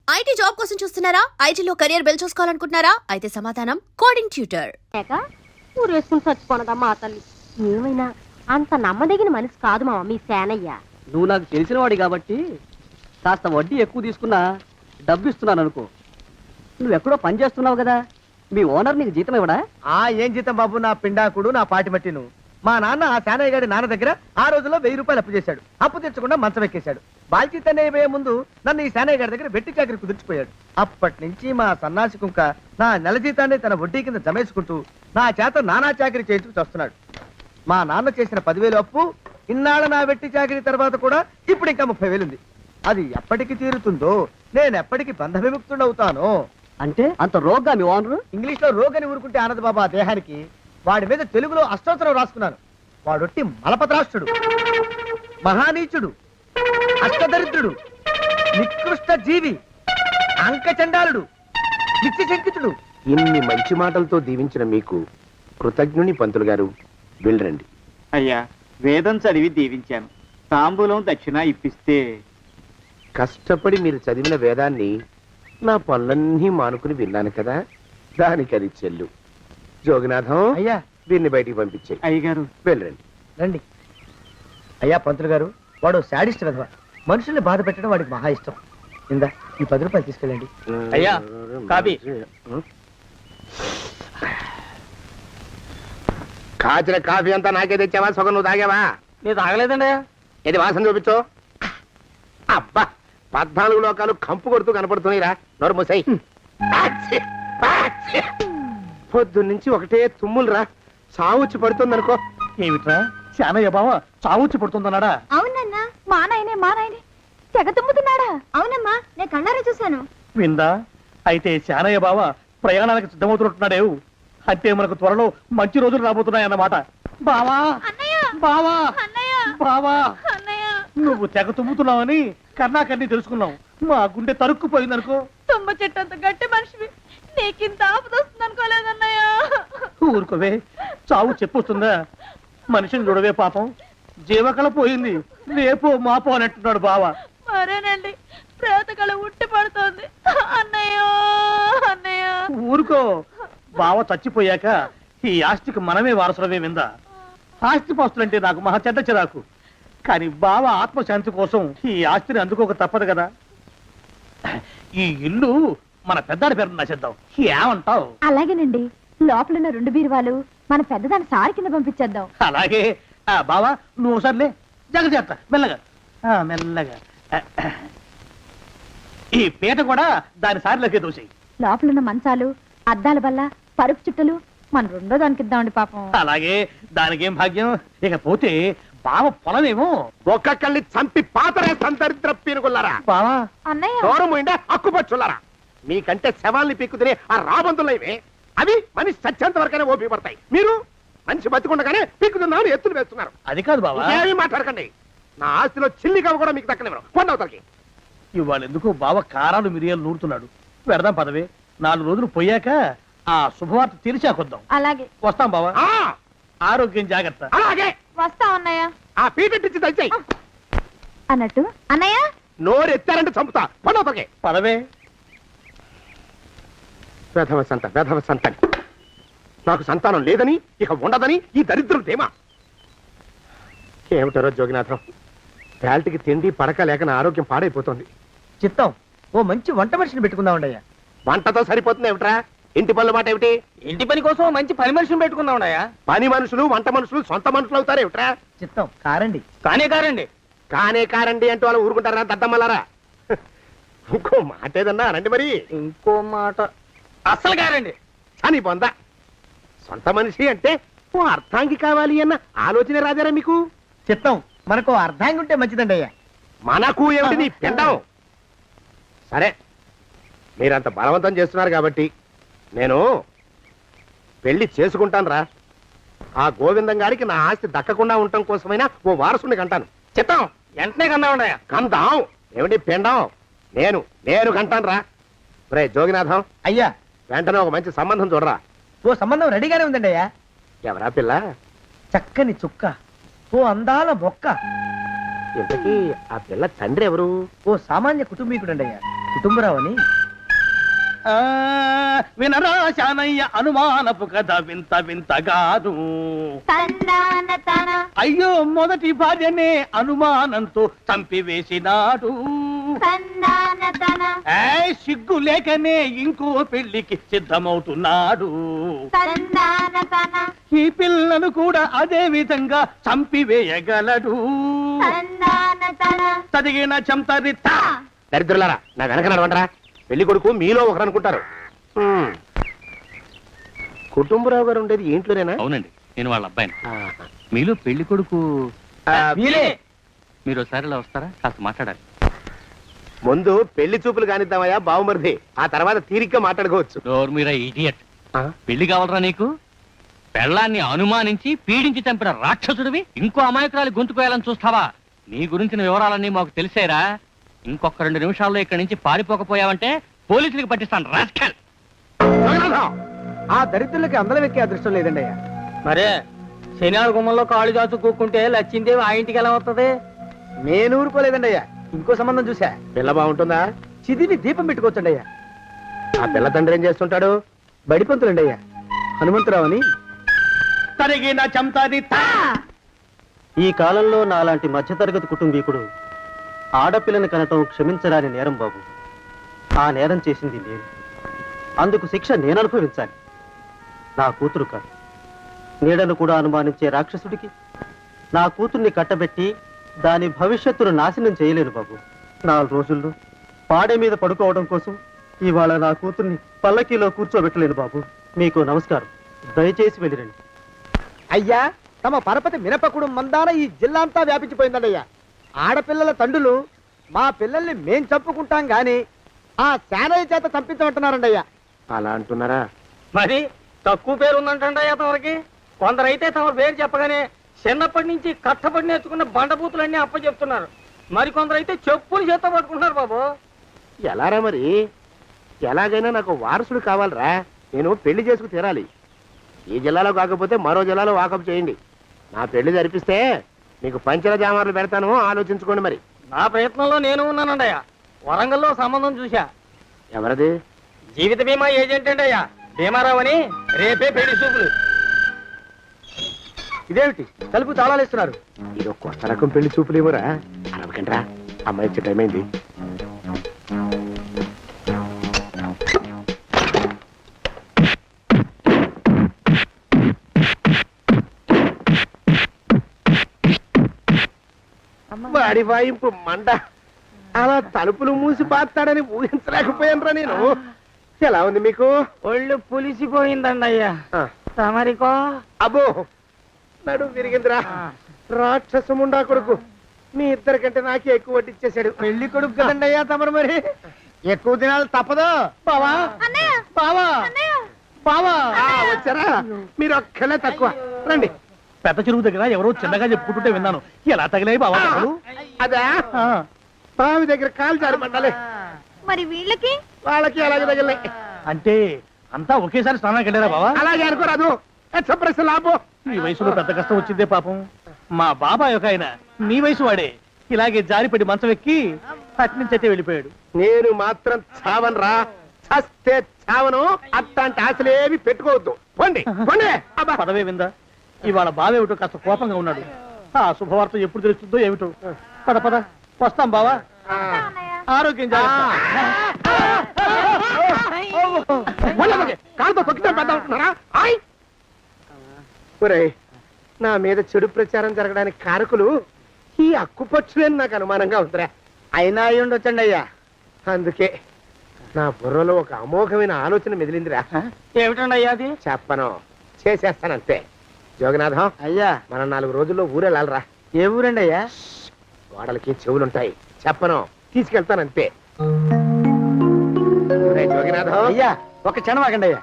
IT job కోసం చూస్తున్నారా? ఐటీలో కెరియర్ బిల్డ్ చూసుకోవాలనుకుంటున్నారా? అయితే సమాధానం కోడింగ్ ట్యూటర్. ఊరేసుకుని చచ్చిపోనదమ్మా ఆ తల్లి. ఏమైనా అంత నమ్మదగిన మనిషి కాదు మా మమ్మీ సేనయ్య. నువ్వు నాకు తెలిసిన వాడి కాబట్టి కాస్త వడ్డీ ఎక్కువ తీసుకున్నా డబ్బు ఇస్తున్నాను అనుకో. నువ్వు ఎక్కడో పని చేస్తున్నావు కదా, మీ ఓనర్ నీకు జీతం ఇవ్వడా? ఏం జీతం బాబు, నా పిండాకుడు నా పాటి మట్టిను. మా నాన్న ఆ శానయ్య గారి నాన్న దగ్గర ఆ రోజుల్లో 1000 రూపాయలు అప్పు చేశాడు. అప్పు తెచ్చకుండా మంచం ఎక్కేశాడు. బాల్చితనే అయిపోయే ముందు నన్ను ఈ శానయ్య గారి దగ్గర వెట్టి చాకరి కుదిర్చిపోయాడు. అప్పటి నుంచి మా సన్నాసి కుంక నా నెల జీతాన్ని తన వడ్డీ కింద జమేసుకుంటూ నా చేత నానా చాకరీ చేయించుకు వస్తున్నాడు. మా నాన్న చేసిన 10,000 అప్పు ఇన్నాళ్ళ నా వెట్టి చాకరీ తర్వాత కూడా ఇప్పుడు ఇంకా 30,000 ఉంది. అది ఎప్పటికి తీరుతుందో, నేను ఎప్పటికి బంధ విముక్తుడవుతానో. అంటే అంత రోగ్గా మీ ఓనరు? ఇంగ్లీష్ లో రోగని ఊరుకుంటే ఆనంద్ బాబా దేహానికి. వాడి మీద తెలుగులో అష్టోత్తరం రాసుకున్నాను. వాడొట్టి మలపత్రాష్ట్రుడు, మహానీచుడు, అష్టదరిద్రుడు, నికృష్ట జీవి, అంకచండాలుడు, నిత్యశంకితుడు. ఇన్ని మంచి మాటలతో దీవించిన మీకు కృతజ్ఞుని పంతులు గారు. వెళ్ళరండి. అయ్యా, వేదం చదివి దీవించాను. తాంబూలం దక్షిణ ఇప్పిస్తే. కష్టపడి మీరు చదివిన వేదాన్ని నా పనులన్నీ మానుకుని విన్నాను కదా, దానికి అది చెల్లు. జోగినాథం, అయ్యా దీన్ని బయటికి పంపించే. అయ్యగారు వెళ్ళరండి. రండి. అయ్యా పంతులు గారు, వాడు శాడిస్ట్ విధవ. మనుషుల్ని బాధ పెట్టడం వాడికి మహా ఇష్టం. ఇందా ఈ 10 రూపాయలు తీసుకెళ్ళండి. అయ్యా, కాపీ. కాచిన కాఫీ అంతా నాకే తెచ్చావా? సగం నువ్వు తాగావా? నేను తాగలేదండి. ఇది వాసన చూపించు. అబ్బా, 14 లోకాలు కంపు కొడుతూ కనపడుతున్నాయిరా. నోరు మూసాయి. పొద్దున్నుంచి ఒకటే తుమ్ములురా. సావుచ్చి పడుతుంది అనుకో. ఏమిట్రా శానయ్య బావ చావుచ్చి పడుతుందన్నాడా? అవునన్నా, మా నాయనే తెగ తుమ్ముతున్నాడా? అవునమ్మా, నేను కళ్ళారా చూశాను. విందా? అయితే శానయ్య బావ ప్రయాణానికి సిద్ధమవుతున్నట్టున్నాడేవు. అంటే మనకు త్వరలో మంచి రోజులు రాబోతున్నాయన్నమాట. బావా బావా బావా, నువ్వు తెగ తుమ్ముతున్నావని కన్నాకన్నీ తెలుసుకున్నావు. మా గుండె తరుక్కుపోయిందనుకో. తుమ్మ చెట్టు అంత గట్టి మనిషివి, నీకింత ఆపద వస్తుంది అనుకోలేదన్నయ్య. ఊరుకోవే, చావు చెప్పొస్తుందా? మనిషిని చూడవే పాపం, జీవకళ పోయింది. రేపో మాపో అంటున్నాడు బావ. మరేనండి, ప్రేతకళ ఉట్టి పడుతోంది అన్నయ్యో అన్నయ్య. ఊరుకో, బావ చచ్చిపోయాక ఈ ఆస్తికి మనమే వారసులమే. విందా? ఆస్తి పాస్తులంటే నాకు మహా చెడ్డ చిరాకు. కానీ బావ ఆత్మశాంతి కోసం ఈ ఆస్తిని అందుకోక తప్పదు కదా. ఈ ఇల్లు మన పెద్దాడి పేరు నచ్చేద్దాం. ఏమంటావు? అలాగేనండి, లోపలున్న 2 బీరువాలు మన పెద్దదాన్ని సారి కింద పంపించేద్దాం. అలాగే. బావా నువ్వు సర్లే, జాగ్రత్త, మెల్లగా మెల్లగా. ఈ పీట కూడా దాని సారిలోకే దోసేయి. లోపలున్న మంచాలు, అద్దాల బల్ల, పరుపు చుట్టలు మన 2వ దానికి ఇద్దామండి పాపం. అలాగే, దానికేం భాగ్యం. ఇకపోతే బావ పొలమేమో ఒక్కొక్కల్ని చంపి పాతరే సంతరిద్ర పీనుకున్నారా. బావా అన్నయ్య, దూరం పోయిండే అక్కుపచ్చులారా. మీకంటే శవాల్ని పీక్కుతినే ఆ రాబందులైవే, అవి మనిషి చచ్చేంత వరకనే ఓపి పడతాయి. మీరు మనిషి బతికుండగానే పీక్కుతున్నామని ఎత్తులు వేస్తున్నారు. అది కాదు బావా. ఏమీ మాట్లాడకండి. నా ఆస్తిలో చిల్లిగా కూడా మీకు దక్కనివ్వరు. కొండవతలకి. ఇవాళ ఎందుకో బావ కారాలు మిరియాలు నూరుతున్నాడు. పెడదాం పదవే. 4 రోజులు పోయాక ఆ శుభవార్త తీర్చాకొద్దాం. అలాగే వస్తాం బావా. ఆరోగ్యం జాగ్రత్త. అలాగే వస్తా అన్నయ్య. ఆ పీటెట్టించి దయచేయి. అన్నట్టు అన్నయ్య, నోరు ఎత్తారంటే చంపుతా. కొండవతలకి. పదవే. వేధవ సంతానం. నాకు సంతానం లేదని, ఇక ఉండదని ఈ దరిద్రులు ధీమా. ఏమిటారో జోగినాథం, వేల్టికి తిండి పడక లేక నా ఆరోగ్యం పాడైపోతుంది. చిత్తం, ఓ మంచి వంట మనిషిని పెట్టుకుందాం. వంటతో సరిపోతుంది ఏమిట్రా? ఇంటి పనుల మాట ఏమిటి? ఇంటి పని కోసం మంచి పని మనిషిని పెట్టుకుందాం. పని మనుషులు వంట మనుషులు సొంత మనుషులు అవుతారు ఏమిట్రా? చిత్తం కారండి. కారండి. కారండి అంటూ వాళ్ళు ఊరుకుంటారా దద్దమ్మలారా? ఇంకో మాట ఏదన్నా రండి మరి. ఇంకో మాట అస్సలు కారండి. అని పొందా. సొంత మనిషి అంటే ఓ అర్థాంగి కావాలి అన్న ఆలోచన రాజారా మీకు? చిత్తం, మనకు అర్ధాంగి ఉంటే మంచిదండి అయ్యా. మనకు ఏమిటి నీ పిండం? సరే, మీరంత బలవంతం చేస్తున్నారు కాబట్టి నేను పెళ్లి చేసుకుంటాను రా. ఆ గోవిందం గారికి నా ఆస్తి దక్కకుండా ఉండటం కోసమైనా ఓ వారసుని కంటాను. చిత్తం, వెంటనే కందాం. కందాం ఏమిటి పిండం? నేను కంటాను రా. రే జోగినాథం, అయ్యా వెంటనే ఒక మంచి సంబంధం చూడరా. ఓ సంబంధం రెడీగానే ఉందండి అయ్యా. ఎవరా పిల్ల? చక్కని చుక్క, ఓ అందాల మొక్క. ఇంతకీ ఆ పిల్ల తండ్రి ఎవరు? ఓ సామాన్య కుటుంబీకుడండి అయ్యా. కుటుంబరావు అని వినరా శానయ్య అనుమానపు కథ వింత వింతగాదు. అయ్యో మొదటి భార్యనే అనుమానంతో చంపివేసినాడు. సిగ్గు లేకనే ఇంకో పెళ్లికి సిద్ధమవుతున్నాడు. ఈ పిల్లను కూడా అదే విధంగా చంపివేయగలడు. తదిగిన చంతరిత. దరిద్రులారా నా వెనక నడవండరా. పెళ్లి కొడుకు మీలో ఒకరు అనుకుంటారు. కుటుంబరావు గారు ఉండేది ఇంట్లోనేనా? అవునండి, నేను వాళ్ళ అబ్బాయిని. ఆహా. మీలో పెళ్లి కొడుకు మీరే. మీరు ఒకసారి ఇలా వస్తారా? కాస్త మాట్లాడాలి. ముందు పెళ్లి చూపులు కానిద్దామయ్యా బావుమరిది, ఆ తర్వాత తీరిగ్గా మాట్లాడుకోవచ్చు. మీరా ఇడియట్. పెళ్లి కావాలరా నీకు? పెళ్ళాన్ని అనుమానించి పీడించి చంపిన రాక్షసుడివి ఇంకో అమాయకురాలి గొంతుకోయాలని చూస్తావా? నీ గురించిన వివరాలన్నీ మాకు తెలిసేరా. ఇంకొక 2 నిమిషాల్లో ఇక్కడి నుంచి పారిపోకపోయావంటే పోలీసులకు పట్టిస్తాను. రాస్కల్. ఆ దరిద్రులకి అందరం ఎక్కే అదృష్టం లేదండి అయ్యా. మరే శనివార గుమ్మంలో కాళ్ళు చాచు కూకుంటే లచ్చిందేవి ఆ ఇంటికి ఎలా వస్తుంది? నేను ఊరుకోలేదండి అయ్యా. ఇంకో సంబంధం చూసా. పిల్ల బాగుంటుందా? చిదివి దీపం పెట్టుకోవచ్చండి అయ్యా. ఆ పిల్ల తండ్రి ఏం చేస్తుంటాడు? బడిపంతులండి అయ్యా. హనుమంతరావు అని. తరిగిన చంతరిత. ఈ కాలంలో నాలాంటి మధ్యతరగతి కుటుంబీకుడు ఆడపిల్లని కనటం క్షమించరాని నేరం బాబు. ఆ నేరం చేసింది నేను. అందుకు శిక్ష నేను అనుభవించాలి. నా కూతురు కాదు. నీడను కూడా అనుమానించే రాక్షసుడికి నా కూతుర్ని కట్టబెట్టి దాని భవిష్యత్తును నాశనం చేయలేను బాబు. 4 రోజుల్లో పాడే మీద పడుకోవడం కోసం ఇవాళ నా కూతుర్ని పల్లకీలో కూర్చోబెట్టలేను బాబు. మీకు నమస్కారం. దయచేసి వెళ్ళిరండి. అయ్యా, తమ పరపతి మినపకుడు మందాన ఈ జిల్లా అంతా వ్యాపించిపోయిందండి అయ్యా. ఆడపిల్లల తండ్రులు మా పిల్లల్ని మేం చంపుకుంటాం గాని ఆ శానయ్య చేత చంపించమంటున్నారండి అయ్యా. అలా అంటున్నారా? మరి తక్కువ పేరు ఉందంటండి తమరికి. కొందరైతే తమ పేరు చెప్పగానే చిన్నప్పటి నుంచి కష్టపడి నేర్చుకున్న బండబూతులన్నీ అప్పచెప్తున్నారు. మరి కొందరైతే చెప్పులు చేత పట్టుకుంటున్నారు బాబు. ఎలారా మరి? ఎలాగైనా నాకు వారసుడు కావాలరా. నేను పెళ్లి చేసుకు తీరాలి. ఈ జిల్లాలో కాకపోతే మరో జిల్లాలో వాకప్ చేయండి. నా పెళ్లి జరిపిస్తే మీకు పంచల జామార్లు పెడతాను, ఆలోచించుకోండి. మరి నా ప్రయత్నంలో నేను ఉన్నానండి అయ్యా. వరంగల్లో సంబంధం చూశా. ఎవరది? జీవిత బీమా ఏజెంట్ అండి అయ్యా, భీమారావు అని. రేపే పెళ్లి చూపులు. ఇదేమిటి తలుపు తాళాలు ఇస్తున్నారు? ఇది ఒక కొత్త రకం పెళ్లి చూపులేమోరా. అరవకండ్రా, అమ్మాయి వచ్చే టైం అయింది. వాడి వాయింపు మండ. అలా తలుపులు మూసి పాతాడని ఊహించలేకపోయానురా నేను. ఎలా ఉంది మీకు? ఒళ్ళు పులిసిపోయిందండి అయ్యా. తమరికో? అబ్బో, నడు విరిగిందిరా. రాక్షసముండా కొడుకు మీ ఇద్దరికంటే నాకే ఎక్కువ వడ్డిచ్చేశాడు. పెళ్లి కొడుకు కదండి అయ్యా తమరు. మరి ఎక్కువ దినాలు తప్పదు. బావా బావా బావా. వచ్చారా? మీరు ఒక్కలే తక్కువ. రండి. పెద్ద చెరువు దగ్గర ఎవరో చిన్నగా చెప్పుకుంటుంటే విన్నాను. ఎలా తగిలాయి బావా? అదా బావి దగ్గర కాలు జారి మండాలి. మరి వీళ్ళకి వాళ్ళకి అలాగే తగిలే. అంటే అంతా ఒకేసారి స్నానానికి వెళ్ళారా బావా? అలాగే అనుకోరాదు. ప్రశ్న లాభం. ఈ వయసులో పెద్ద కష్టం వచ్చిందే పాపం. మా బాబాయ్ ఒక ఆయన నీ వయసు వాడే ఇలాగే జారిపడి మంచం ఎక్కి అట్నుంచి అయితే వెళ్ళిపోయాడు. నేను మాత్రం చావనరా. చస్తే చావను. అట్లాంటి ఆశలేవి పెట్టుకోవద్దు. పోండి పోండి. అబ్బా. పదవే విందా. ఇవాళ బావేమిటో కాస్త కోపంగా ఉన్నాడు. ఆ శుభవార్త ఎప్పుడు తెలుస్తుందో ఏమిటో. పద పద వస్తాం బావా. ఆరోగ్యం జాగ్రత్త. కాలుతో తొక్కితే పెద్ద ఉంటున్నారా? ఒరేయ్, నా మీద చెడు ప్రచారం జరగడానికి కారకులు ఈ అక్కుపచ్చులేని నాకు అనుమానంగా ఉందిరా. అయినా అయి ఉండొచ్చండి అయ్యా. అందుకే నా బుర్రలో ఒక అమోఘమైన ఆలోచన మెదిలిందిరా. ఏమిటండి అయ్యా అది? చెప్పను, చేసేస్తానంతే. జోగనాథం అయ్యా, మనం 4 రోజుల్లో ఊరెళ్ళాలరా. ఏ ఊరండి అయ్యా? గోడలకి చెవులుంటాయి. చెప్పను, తీసుకెళ్తానంతే. జోగినాథం అయ్యా, ఒక క్షణం ఆగండి అయ్యా.